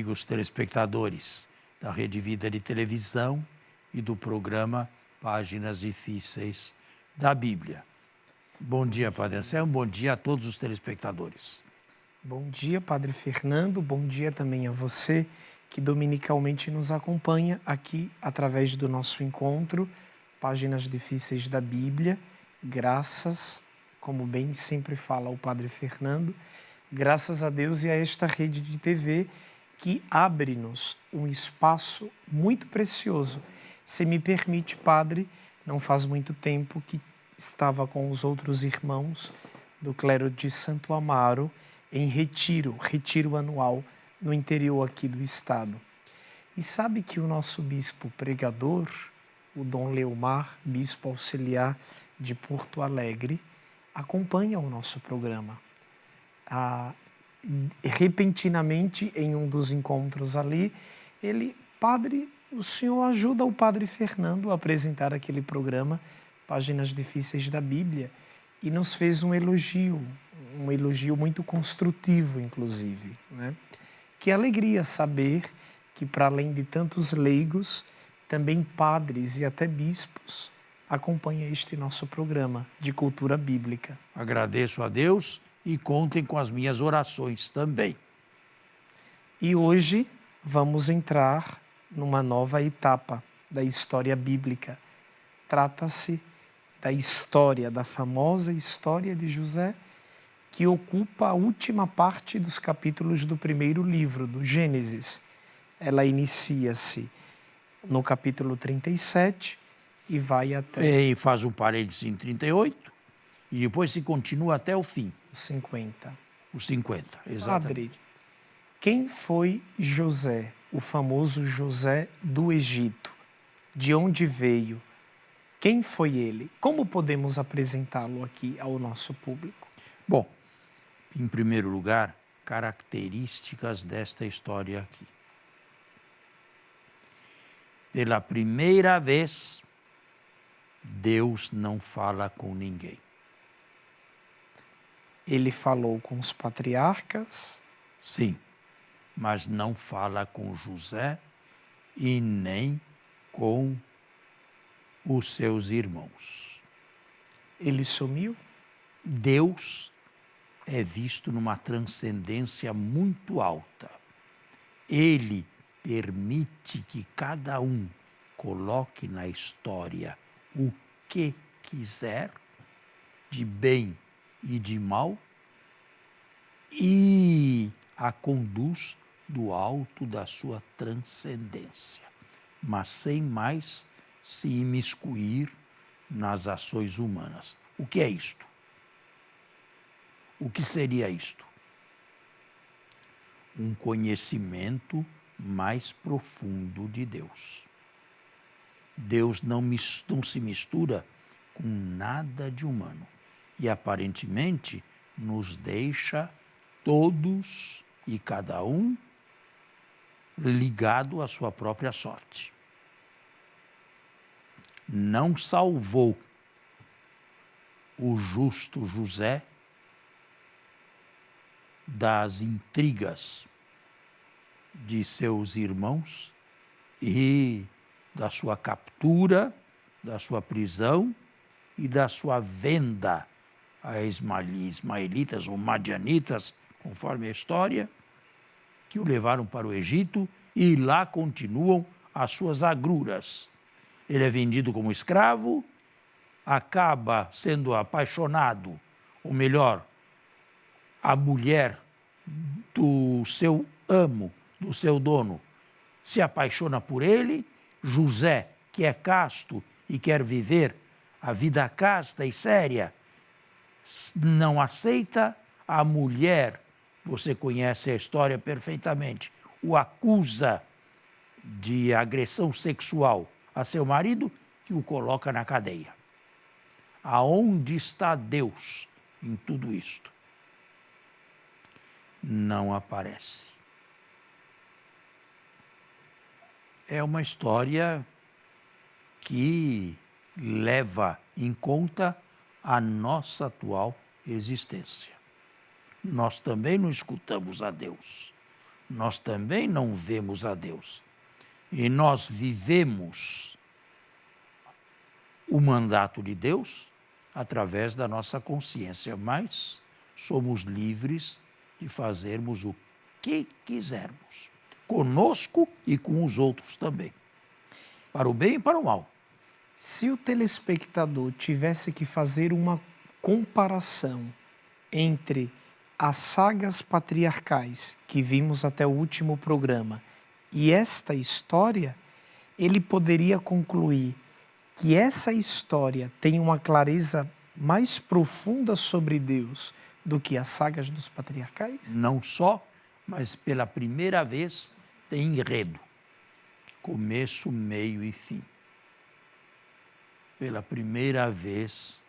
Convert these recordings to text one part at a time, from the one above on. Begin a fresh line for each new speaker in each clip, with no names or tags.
amigos telespectadores da Rede Vida de Televisão e do programa Páginas Difíceis da Bíblia. Bom dia, Padre Anselmo, bom dia a todos os telespectadores.
Bom dia, Padre Fernando, bom dia também a você que dominicalmente nos acompanha aqui através do nosso encontro, Páginas Difíceis da Bíblia. Graças, como bem sempre fala o Padre Fernando, graças a Deus e a esta rede de TV que abre-nos um espaço muito precioso. Se me permite, Padre, não faz muito tempo que estava com os outros irmãos do clero de Santo Amaro em retiro anual no interior aqui do estado. E sabe que o nosso bispo pregador, o Dom Leomar, bispo auxiliar de Porto Alegre, acompanha o nosso programa. Repentinamente, em um dos encontros ali, ele, Padre, o senhor ajuda o Padre Fernando a apresentar aquele programa, Páginas Difíceis da Bíblia, e nos fez um elogio muito construtivo, inclusive, né? Que alegria saber que, para além de tantos leigos, também padres e até bispos acompanham este nosso programa de cultura bíblica.
Agradeço a Deus e contem com as minhas orações também.
E hoje vamos entrar numa nova etapa da história bíblica. Trata-se da história, da famosa história de José, que ocupa a última parte dos capítulos do primeiro livro, do Gênesis. Ela inicia-se no capítulo 37 e vai até...
E faz um parênteses em 38 e depois se continua até o fim.
Os 50.
Os 50, exatamente.
Padre, quem foi José, o famoso José do Egito? De onde veio? Quem foi ele? Como podemos apresentá-lo aqui ao nosso público?
Bom, em primeiro lugar, características desta história aqui. Pela primeira vez, Deus não fala com ninguém.
Ele falou com os patriarcas?
Sim, mas não fala com José e nem com os seus irmãos.
Ele sumiu?
Deus é visto numa transcendência muito alta. Ele permite que cada um coloque na história o que quiser, de bem e de mal, e a conduz do alto da sua transcendência, mas sem mais se imiscuir nas ações humanas. O que é isto? O que seria isto? Um conhecimento mais profundo de Deus. Deus não se mistura com nada de humano e aparentemente nos deixa todos e cada um ligado à sua própria sorte. Não salvou o justo José das intrigas de seus irmãos e da sua captura, da sua prisão e da sua venda a ismaelitas ou madianitas, conforme a história, que o levaram para o Egito e lá continuam as suas agruras. Ele é vendido como escravo, acaba sendo apaixonado, ou melhor, a mulher do seu amo, do seu dono, se apaixona por ele. José, que é casto e quer viver a vida casta e séria, não aceita. A mulher, você conhece a história perfeitamente, o acusa de agressão sexual a seu marido, que o coloca na cadeia. Aonde está Deus em tudo isto? Não aparece. É uma história que leva em conta a nossa atual existência. Nós também não escutamos a Deus. nós também não vemos a Deus. E nós vivemos o mandato de Deus através da nossa consciência, mas somos livres de fazermos o que quisermos, conosco e com os outros também, para o bem e para o mal.
Se o telespectador tivesse que fazer uma comparação entre as sagas patriarcais que vimos até o último programa e esta história, ele poderia concluir que essa história tem uma clareza mais profunda sobre Deus do que as sagas dos patriarcais?
Não só, mas pela primeira vez tem enredo, começo, meio e fim. Pela primeira vez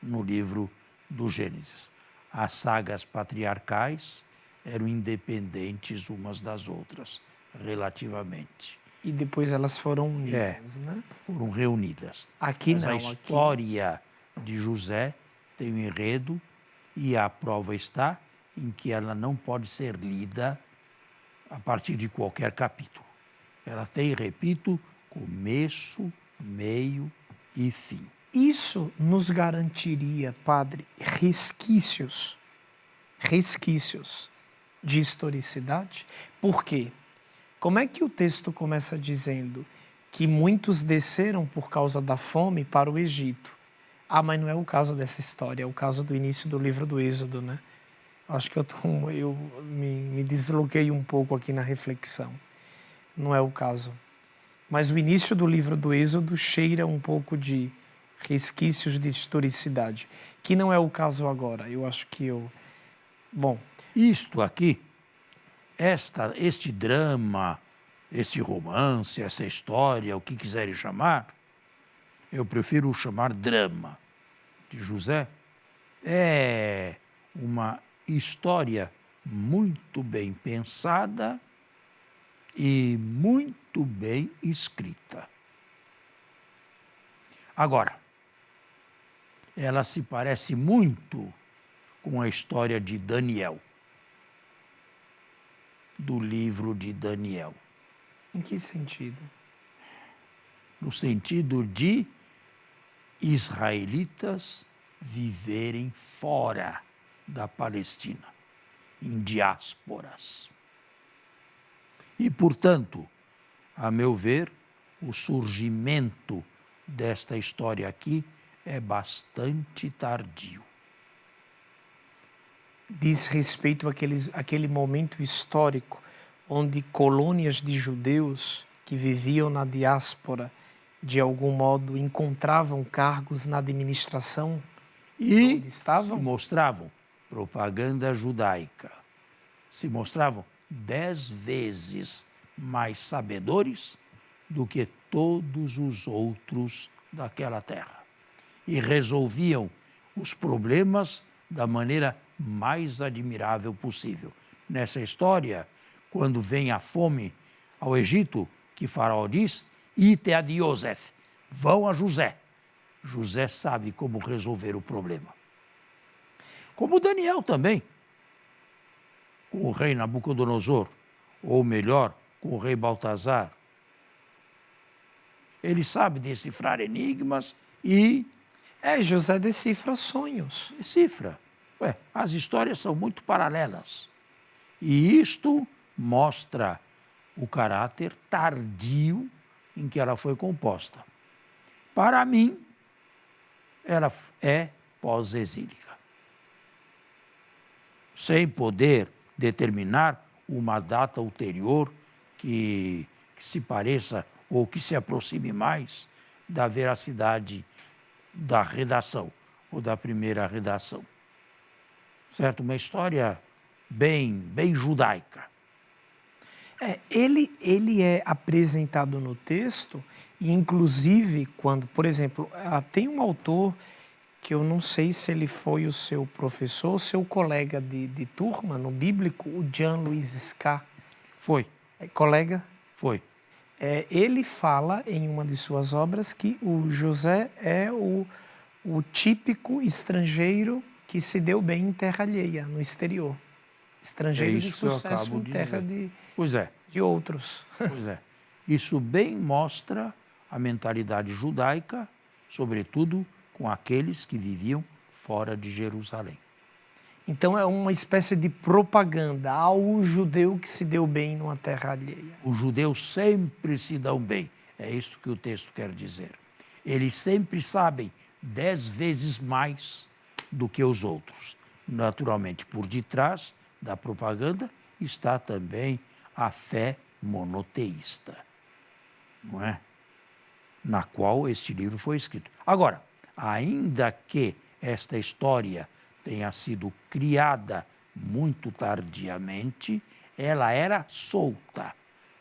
no livro do Gênesis. As sagas patriarcais eram independentes umas das outras, relativamente.
E depois elas foram unidas, né?
Foram reunidas.
Aqui
Mas
não,
a história de José tem um enredo e a prova está em que ela não pode ser lida a partir de qualquer capítulo. Ela tem, repito, começo, meio e fim.
Isso nos garantiria, padre, resquícios de historicidade? Por quê? Como é que o texto começa dizendo que muitos desceram por causa da fome para o Egito? Ah, mas não é o caso dessa história, é o caso do início do livro do Êxodo, né? Acho que eu me desloquei um pouco aqui na reflexão. Não é o caso. Mas o início do livro do Êxodo cheira um pouco de resquícios de historicidade, que não é o caso agora. Eu acho que Bom,
isto aqui, este drama, este romance, essa história, o que quiserem chamar, eu prefiro chamar drama de José, é uma história muito bem pensada e muito bem escrita. Agora, ela se parece muito com a história de Daniel, do livro de Daniel.
Em que sentido?
No sentido de israelitas viverem fora da Palestina, em diásporas. E, portanto, a meu ver, o surgimento desta história aqui é bastante tardio.
Diz respeito àquele momento histórico onde colônias de judeus que viviam na diáspora, de algum modo, encontravam cargos na administração
e
onde estavam?
Se mostravam propaganda judaica, se mostravam 10 vezes mais sabedores do que todos os outros daquela terra. E resolviam os problemas da maneira mais admirável possível. Nessa história, quando vem a fome ao Egito, que Faraó diz, ite ad Yosef, vão a José. José sabe como resolver o problema. Como Daniel também, com o rei Nabucodonosor, ou melhor, com o rei Baltazar. Ele sabe decifrar enigmas e...
José decifra sonhos.
Decifra. As histórias são muito paralelas. E isto mostra o caráter tardio em que ela foi composta. Para mim, ela é pós-exílica. Sem poder determinar uma data ulterior que se pareça ou que se aproxime mais da veracidade da redação ou da primeira redação. Certo? Uma história bem judaica.
Ele é apresentado no texto e, inclusive, quando, por exemplo, tem um autor que eu não sei se ele foi o seu professor, o seu colega de turma no bíblico, o Jean-Louis Ska.
Foi.
Colega?
Foi.
Ele fala em uma de suas obras que o José é o típico estrangeiro que se deu bem em terra alheia, no exterior. Estrangeiro de
isso que eu
sucesso
acabo
em
de
terra
dizer. Pois é,
de outros.
pois é. Isso bem mostra a mentalidade judaica, sobretudo com aqueles que viviam fora de Jerusalém.
Então é uma espécie de propaganda ao judeu que se deu bem numa terra alheia.
Os judeus sempre se dão bem, é isso que o texto quer dizer. Eles sempre sabem 10 vezes mais do que os outros. Naturalmente, por detrás da propaganda está também a fé monoteísta, não é? Na qual este livro foi escrito. Agora, ainda que esta história tenha sido criada muito tardiamente, ela era solta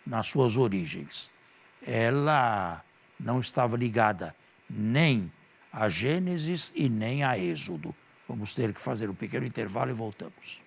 nas suas origens. Ela não estava ligada nem a Gênesis e nem a Êxodo. Vamos ter que fazer um pequeno intervalo e voltamos.